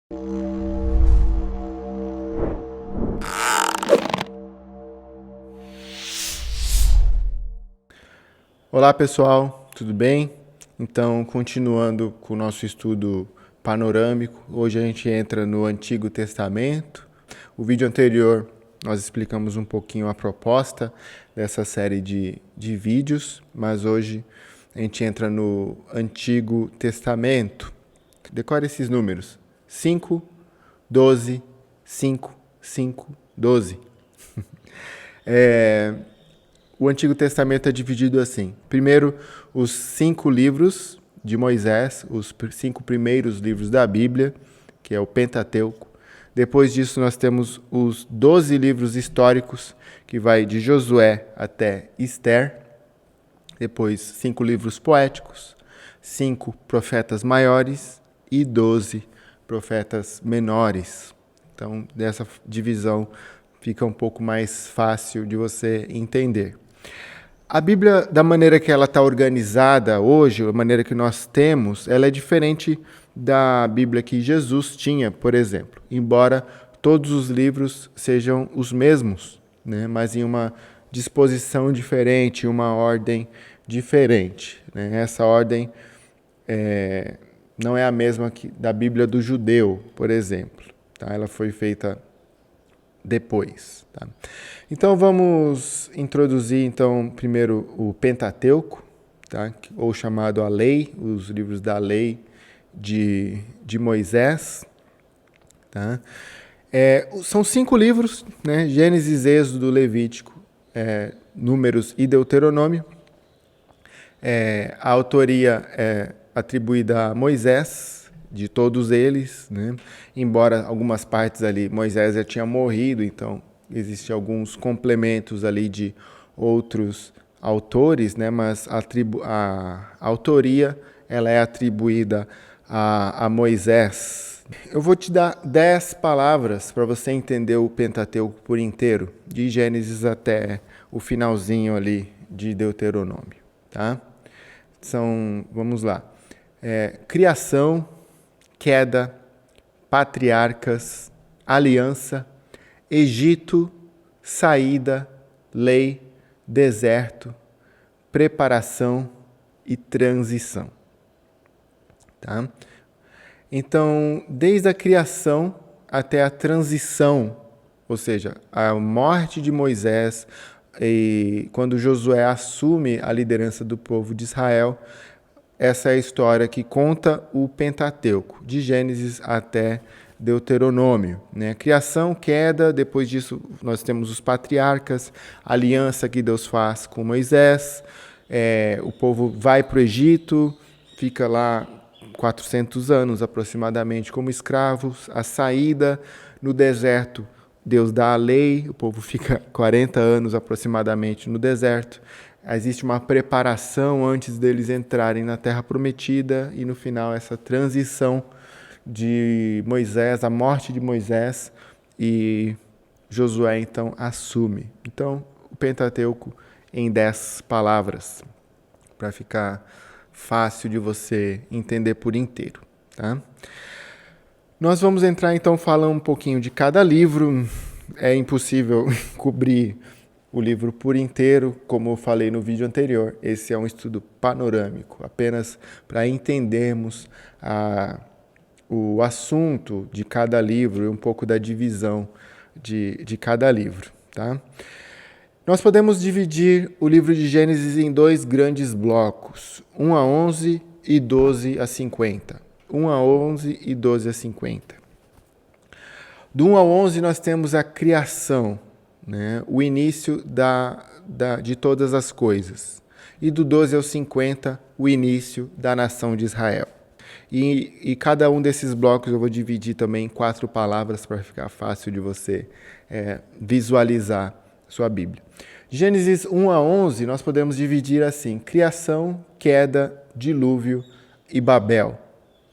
Olá pessoal, tudo bem? Então, continuando com o nosso estudo panorâmico, hoje a gente entra no Antigo Testamento. O vídeo anterior nós explicamos um pouquinho a proposta dessa série de vídeos, mas hoje a gente entra no Antigo Testamento. Decore esses números: 5, 12, 5, 5, 12. O Antigo Testamento é dividido assim. Primeiro, os 5 livros de Moisés, os 5 primeiros livros da Bíblia, que é o Pentateuco. Depois disso, nós temos os 12 livros históricos, que vai de Josué até Ester. Depois, 5 livros poéticos, 5 profetas maiores e 12 profetas menores. Então, dessa divisão fica um pouco mais fácil de você entender. A Bíblia, da maneira que ela está organizada hoje, a maneira que nós temos, ela é diferente da Bíblia que Jesus tinha, por exemplo. Embora todos os livros sejam os mesmos, né, mas em uma disposição diferente, uma ordem diferente. Né? Essa ordem não é a mesma que da Bíblia do judeu, por exemplo. Tá? Ela foi feita depois. Tá? Então vamos introduzir então primeiro o Pentateuco, tá? Ou chamado a Lei, os livros da Lei de Moisés. Tá? São 5 livros, né? Gênesis, Êxodo, Levítico, Números e Deuteronômio. A autoria é atribuída a Moisés, de todos eles, né? Embora algumas partes ali Moisés já tinha morrido, então existem alguns complementos ali de outros autores, né? Mas a autoria ela é atribuída a Moisés. Eu vou te dar 10 palavras para você entender o Pentateuco por inteiro, de Gênesis até o finalzinho ali de Deuteronômio. Tá? Vamos lá. Criação, queda, patriarcas, aliança, Egito, saída, lei, deserto, preparação e transição. Tá? Então, desde a criação até a transição, ou seja, a morte de Moisés, e quando Josué assume a liderança do povo de Israel, essa é a história que conta o Pentateuco, de Gênesis até Deuteronômio. Né? Criação, queda, depois disso nós temos os patriarcas, a aliança que Deus faz com Moisés, o povo vai para o Egito, fica lá 400 anos aproximadamente como escravos, a saída no deserto, Deus dá a lei, o povo fica 40 anos aproximadamente no deserto. Existe uma preparação antes deles entrarem na Terra Prometida e no final essa transição de Moisés, a morte de Moisés e Josué então assume. Então o Pentateuco em 10 palavras, para ficar fácil de você entender por inteiro. Tá? Nós vamos entrar então falando um pouquinho de cada livro. É impossível cobrir o livro por inteiro, como eu falei no vídeo anterior. Esse é um estudo panorâmico, apenas para entendermos o assunto de cada livro e um pouco da divisão de cada livro. Tá? Nós podemos dividir o livro de Gênesis em 2 grandes blocos, 1 a 11 e 12 a 50. 1 a 11 e 12 a 50. Do 1 ao 11 nós temos a criação, né? O início de todas as coisas. E do 12 ao 50, o início da nação de Israel. E cada um desses blocos eu vou dividir também em 4 palavras para ficar fácil de você visualizar sua Bíblia. Gênesis 1 a 11 nós podemos dividir assim: criação, queda, dilúvio e Babel.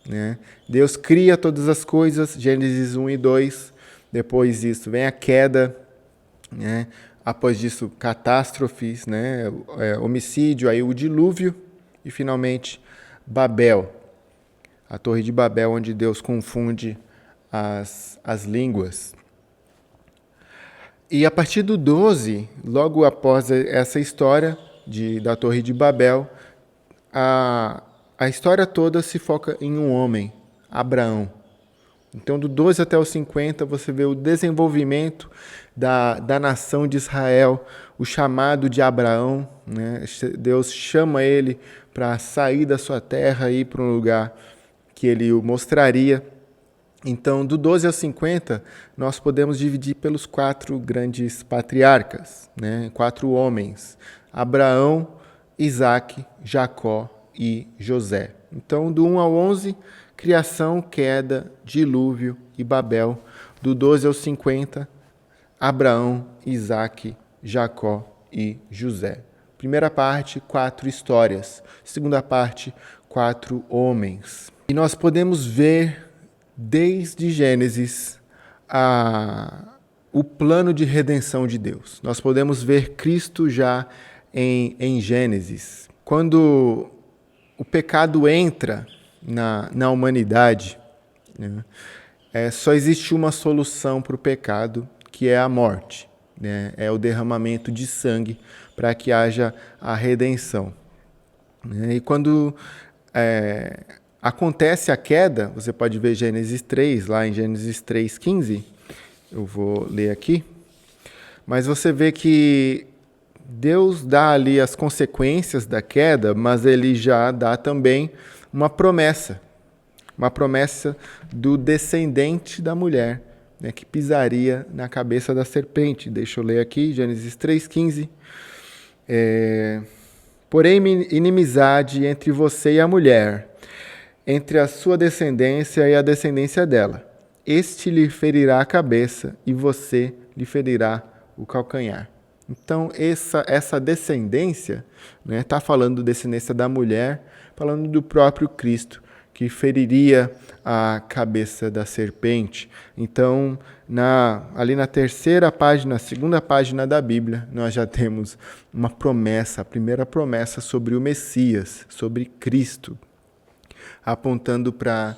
Né? Deus cria todas as coisas, Gênesis 1 e 2. Depois disso vem a queda, né? Após disso catástrofes, né? Homicídio, aí o dilúvio e finalmente Babel, a Torre de Babel, onde Deus confunde as línguas. E a partir do 12, logo após essa história da Torre de Babel, a história toda se foca em um homem, Abraão. Então, do 12 até o 50, você vê o desenvolvimento da nação de Israel, o chamado de Abraão, né? Deus chama ele para sair da sua terra e ir para um lugar que ele o mostraria. Então, do 12 ao 50, nós podemos dividir pelos 4 grandes patriarcas, né? 4 homens, Abraão, Isaque, Jacó e José. Então, do 1 ao 11, criação, queda, dilúvio e Babel. Do 12 ao 50, Abraão, Isaque, Jacó e José. Primeira parte, 4 histórias. Segunda parte, 4 homens. E nós podemos ver, desde Gênesis, o plano de redenção de Deus. Nós podemos ver Cristo já em Gênesis. Quando o pecado entra na humanidade, né, só existe uma solução para o pecado, que é a morte, né? É o derramamento de sangue para que haja a redenção. Né? E quando acontece a queda, você pode ver Gênesis 3, lá em Gênesis 3:15, eu vou ler aqui, mas você vê que Deus dá ali as consequências da queda, mas ele já dá também uma promessa do descendente da mulher, né, que pisaria na cabeça da serpente. Deixa eu ler aqui, Gênesis 3:15. Porém, inimizade entre você e a mulher, entre a sua descendência e a descendência dela. Este lhe ferirá a cabeça e você lhe ferirá o calcanhar. Então, essa descendência, né, está falando descendência da mulher, falando do próprio Cristo, que feriria a cabeça da serpente. Então, ali na terceira página, segunda página da Bíblia, nós já temos uma promessa, a primeira promessa sobre o Messias, sobre Cristo, apontando para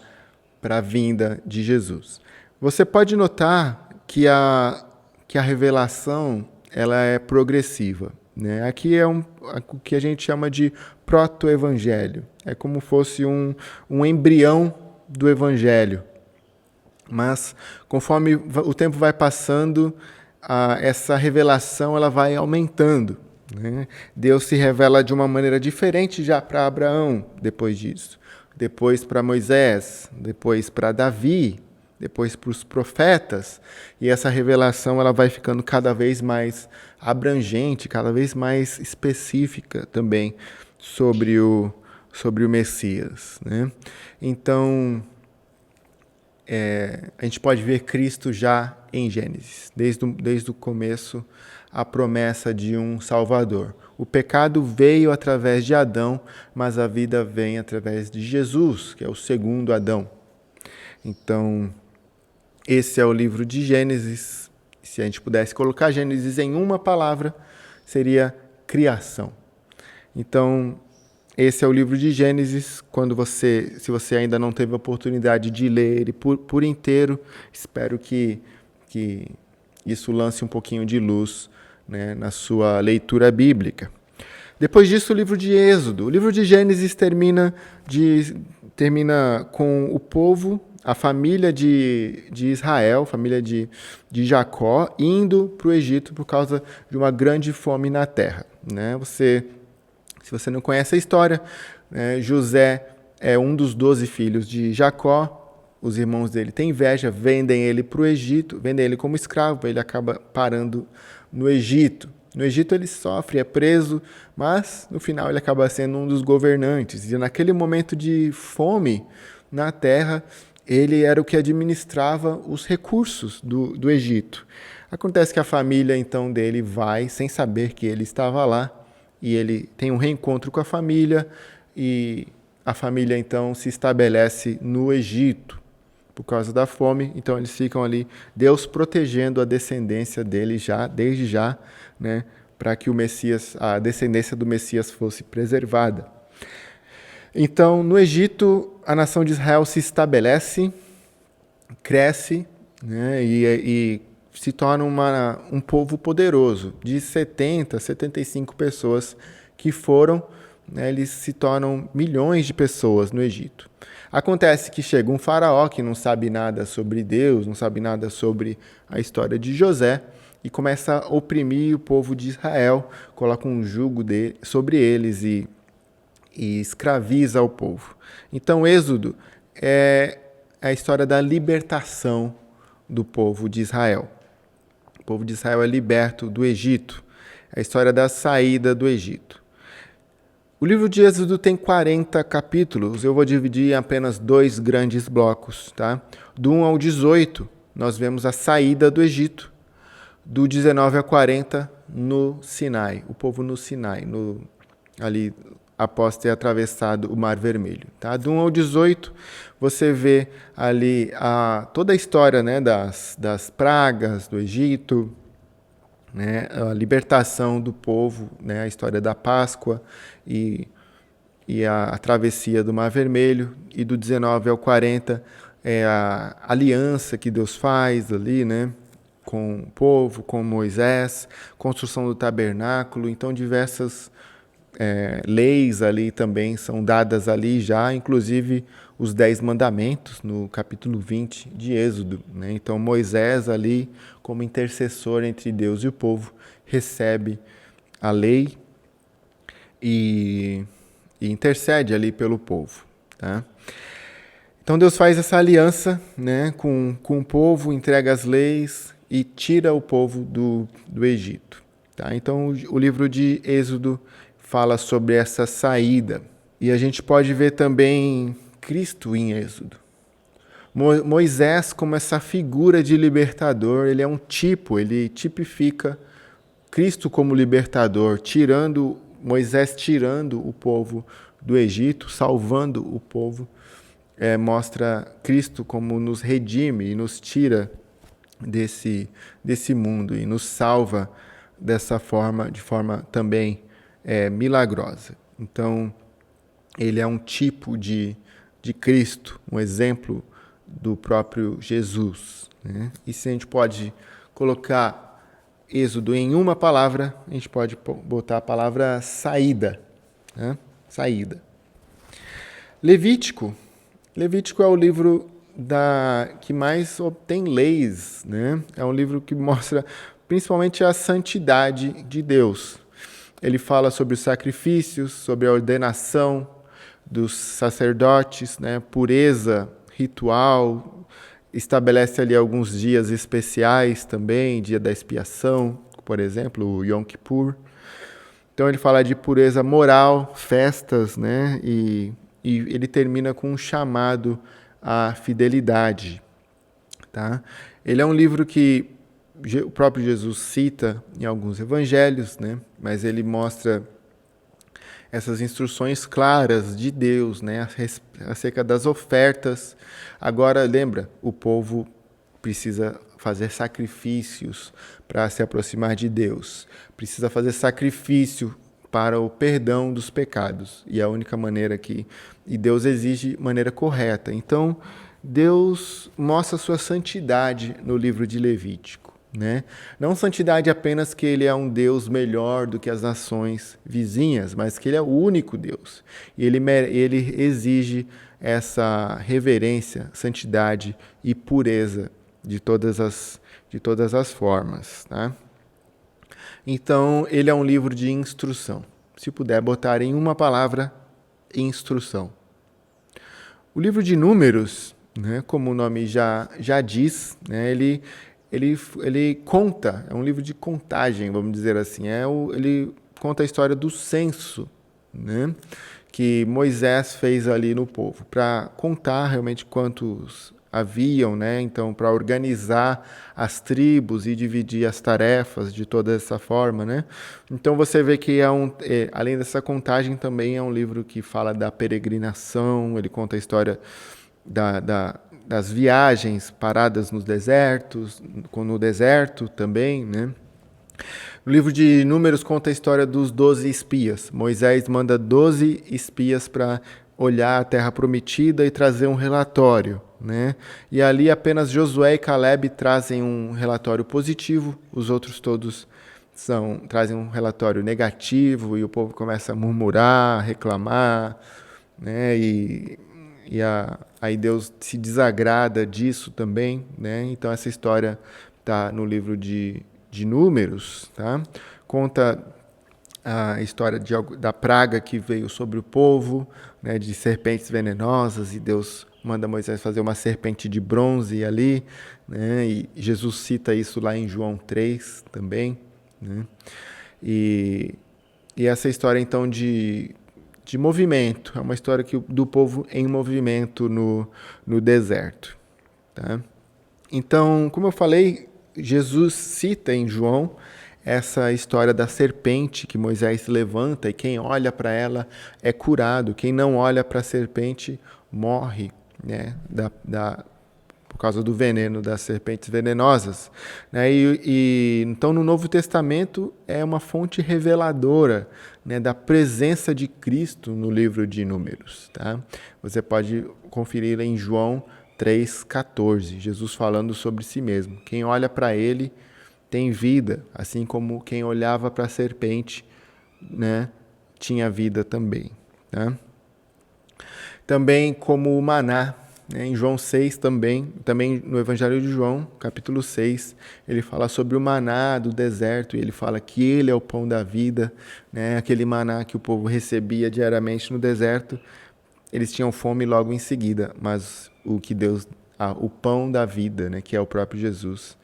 a vinda de Jesus. Você pode notar que a revelação ela é progressiva, né? Aqui é o que a gente chama de proto-evangelho. É como fosse um embrião do evangelho. Mas, conforme o tempo vai passando, essa revelação ela vai aumentando, né? Deus se revela de uma maneira diferente já para Abraão, depois disso. Depois para Moisés, depois para Davi, depois para os profetas, e essa revelação ela vai ficando cada vez mais abrangente, cada vez mais específica também sobre o Messias, né? Então, a gente pode ver Cristo já em Gênesis, desde o começo, a promessa de um Salvador. O pecado veio através de Adão, mas a vida vem através de Jesus, que é o segundo Adão. Então, esse é o livro de Gênesis. Se a gente pudesse colocar Gênesis em uma palavra, seria criação. Então, esse é o livro de Gênesis. Se você ainda não teve a oportunidade de ler ele por inteiro, espero que isso lance um pouquinho de luz, né, na sua leitura bíblica. Depois disso, o livro de Êxodo. O livro de Gênesis termina com o povo, a família de Israel, a família de Jacó, indo para o Egito por causa de uma grande fome na terra, né? Se você não conhece a história, José é um dos 12 filhos de Jacó. Os irmãos dele têm inveja, vendem ele para o Egito, vendem ele como escravo, ele acaba parando no Egito. No Egito ele sofre, é preso, mas no final ele acaba sendo um dos governantes. E naquele momento de fome na terra, ele era o que administrava os recursos do Egito. Acontece que a família então dele vai, sem saber que ele estava lá, e ele tem um reencontro com a família, e a família então se estabelece no Egito por causa da fome. Então eles ficam ali, Deus protegendo a descendência dele desde já, né, para que a descendência do Messias fosse preservada. Então, no Egito, a nação de Israel se estabelece, cresce, né, e se torna um povo poderoso. De 70, 75 pessoas que foram, né, eles se tornam milhões de pessoas no Egito. Acontece que chega um faraó que não sabe nada sobre Deus, não sabe nada sobre a história de José, e começa a oprimir o povo de Israel, coloca um jugo sobre eles e escraviza o povo. Então, Êxodo é a história da libertação do povo de Israel. O povo de Israel é liberto do Egito. É a história da saída do Egito. O livro de Êxodo tem 40 capítulos. Eu vou dividir em apenas 2 grandes blocos. Tá? Do 1 ao 18, nós vemos a saída do Egito. Do 19 a 40, no Sinai. O povo no Sinai, ali após ter atravessado o Mar Vermelho. Tá? Do 1 ao 18, você vê ali toda a história, né, das pragas do Egito, né, a libertação do povo, né, a história da Páscoa e a travessia do Mar Vermelho. E do 19 ao 40 é a aliança que Deus faz ali, né, com o povo, com Moisés, construção do tabernáculo. Então, diversas leis ali também são dadas ali já, inclusive os 10 mandamentos no capítulo 20 de Êxodo, né? Então Moisés ali, como intercessor entre Deus e o povo, recebe a lei e intercede ali pelo povo, tá? Então Deus faz essa aliança, né, com o povo, entrega as leis e tira o povo do Egito, tá? Então o livro de Êxodo fala sobre essa saída. E a gente pode ver também Cristo em Êxodo. Moisés, como essa figura de libertador, ele é um tipo, ele tipifica Cristo como libertador, Moisés tirando o povo do Egito, salvando o povo, mostra Cristo como nos redime e nos tira desse mundo e nos salva dessa forma, de forma também milagrosa. Então, ele é um tipo de Cristo, um exemplo do próprio Jesus, né? E se a gente pode colocar Êxodo em uma palavra, a gente pode botar a palavra saída, né? Saída. Levítico é o livro que mais obtém leis, né? É um livro que mostra principalmente a santidade de Deus. Ele fala sobre os sacrifícios, sobre a ordenação dos sacerdotes, né? Pureza ritual, estabelece ali alguns dias especiais também, dia da expiação, por exemplo, o Yom Kippur. Então ele fala de pureza moral, festas, né? E ele termina com um chamado à fidelidade, tá? Ele é um livro que o próprio Jesus cita em alguns evangelhos, né? Mas ele mostra essas instruções claras de Deus, né? Acerca das ofertas. Agora, lembra, o povo precisa fazer sacrifícios para se aproximar de Deus. Precisa fazer sacrifício para o perdão dos pecados. E a única maneira e Deus exige maneira correta. Então, Deus mostra a sua santidade no livro de Levítico. Né? Não santidade apenas que ele é um Deus melhor do que as nações vizinhas, mas que ele é o único Deus. E ele exige essa reverência, santidade e pureza de todas as formas. Tá? Então, ele é um livro de instrução. Se puder botar em uma palavra, instrução. O livro de Números, né, como o nome já diz, né, ele conta, é um livro de contagem, vamos dizer assim. Ele conta a história do censo, né, que Moisés fez ali no povo, para contar realmente quantos haviam, né? Então, para organizar as tribos e dividir as tarefas de toda essa forma, né? Então, você vê que além dessa contagem, também é um livro que fala da peregrinação, ele conta a história das viagens, paradas nos desertos, no deserto também, né? O livro de Números conta a história dos 12 espias. Moisés manda 12 espias para olhar a terra prometida e trazer um relatório, né? E ali apenas Josué e Caleb trazem um relatório positivo, os outros todos trazem um relatório negativo, e o povo começa a murmurar, reclamar, né? Aí Deus se desagrada disso também, né? Então essa história está no livro de Números, tá? Conta a história da praga que veio sobre o povo, né, de serpentes venenosas, e Deus manda Moisés fazer uma serpente de bronze ali, né, e Jesus cita isso lá em João 3 também, né, e essa história então de movimento, é uma história do povo em movimento no deserto. Tá? Então, como eu falei, Jesus cita em João essa história da serpente que Moisés levanta, e quem olha para ela é curado, quem não olha para a serpente morre, né, por causa do veneno das serpentes venenosas. Né? Então, no Novo Testamento, é uma fonte reveladora, né, da presença de Cristo no livro de Números. Tá? Você pode conferir em João 3,14, Jesus falando sobre si mesmo. Quem olha para ele tem vida, assim como quem olhava para a serpente, né, tinha vida também. Tá? Também como o maná, né, em João 6 também no Evangelho de João, capítulo 6, ele fala sobre o maná do deserto, e ele fala que ele é o pão da vida, né, aquele maná que o povo recebia diariamente no deserto. Eles tinham fome logo em seguida, mas o pão da vida, né, que é o próprio Jesus,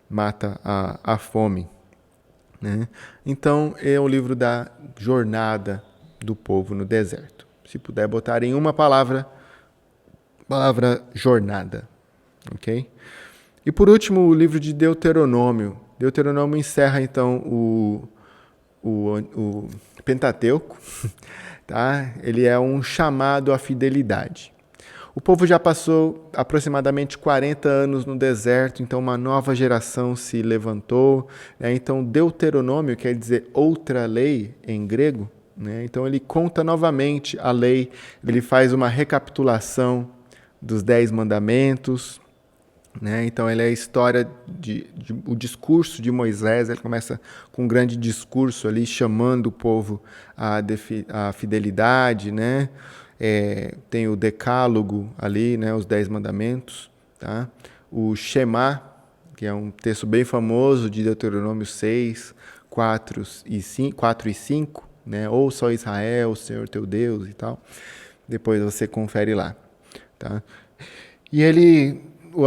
mata a fome. Né? Então, é o livro da jornada do povo no deserto. Se puder botar em uma palavra jornada. Ok? E por último, o livro de Deuteronômio. Deuteronômio encerra então o Pentateuco. Tá? Ele é um chamado à fidelidade. O povo já passou aproximadamente 40 anos no deserto, então uma nova geração se levantou. Né? Então, Deuteronômio quer dizer outra lei em grego. Né? Então, ele conta novamente a lei, ele faz uma recapitulação dos 10 mandamentos. Né? Então, ele é a história o discurso de Moisés. Ele começa com um grande discurso ali, chamando o povo à fidelidade, né? Tem o decálogo ali, né, os 10 mandamentos, tá? O Shema, que é um texto bem famoso de Deuteronômio 6, 4 e 5, né? Ouça, ó Israel, o Senhor teu Deus e tal. Depois você confere lá. Tá? E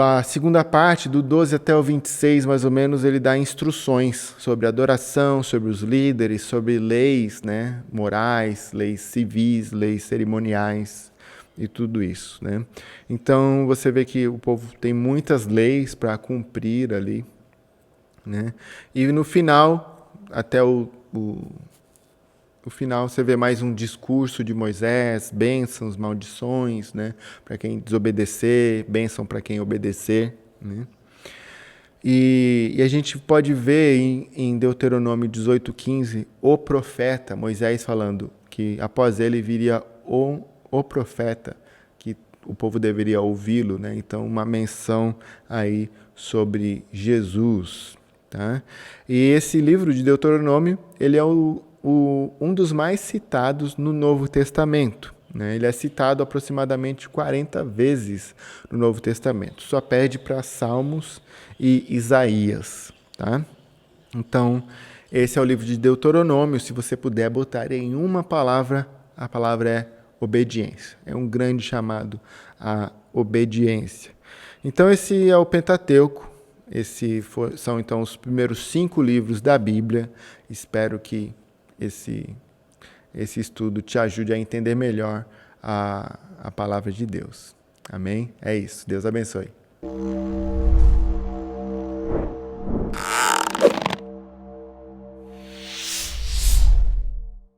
a segunda parte, do 12 até o 26, mais ou menos, ele dá instruções sobre adoração, sobre os líderes, sobre leis, né, morais, leis civis, leis cerimoniais e tudo isso. Né? Então, você vê que o povo tem muitas leis para cumprir ali. Né? E no final, até o final, você vê mais um discurso de Moisés, bênçãos, maldições, né, para quem desobedecer, bênção para quem obedecer. Né? E a gente pode ver em Deuteronômio 18:15 o profeta Moisés falando que após ele viria o profeta, que o povo deveria ouvi-lo. Né? Então, uma menção aí sobre Jesus. Tá? E esse livro de Deuteronômio, ele é um dos mais citados no Novo Testamento. Né? Ele é citado aproximadamente 40 vezes no Novo Testamento. Só perde para Salmos e Isaías. Tá? Então, esse é o livro de Deuteronômio. Se você puder botar em uma palavra, a palavra é obediência. É um grande chamado à obediência. Então, esse é o Pentateuco. São então os primeiros 5 livros da Bíblia. Espero que esse estudo te ajude a entender melhor a palavra de Deus. Amém? É isso. Deus abençoe.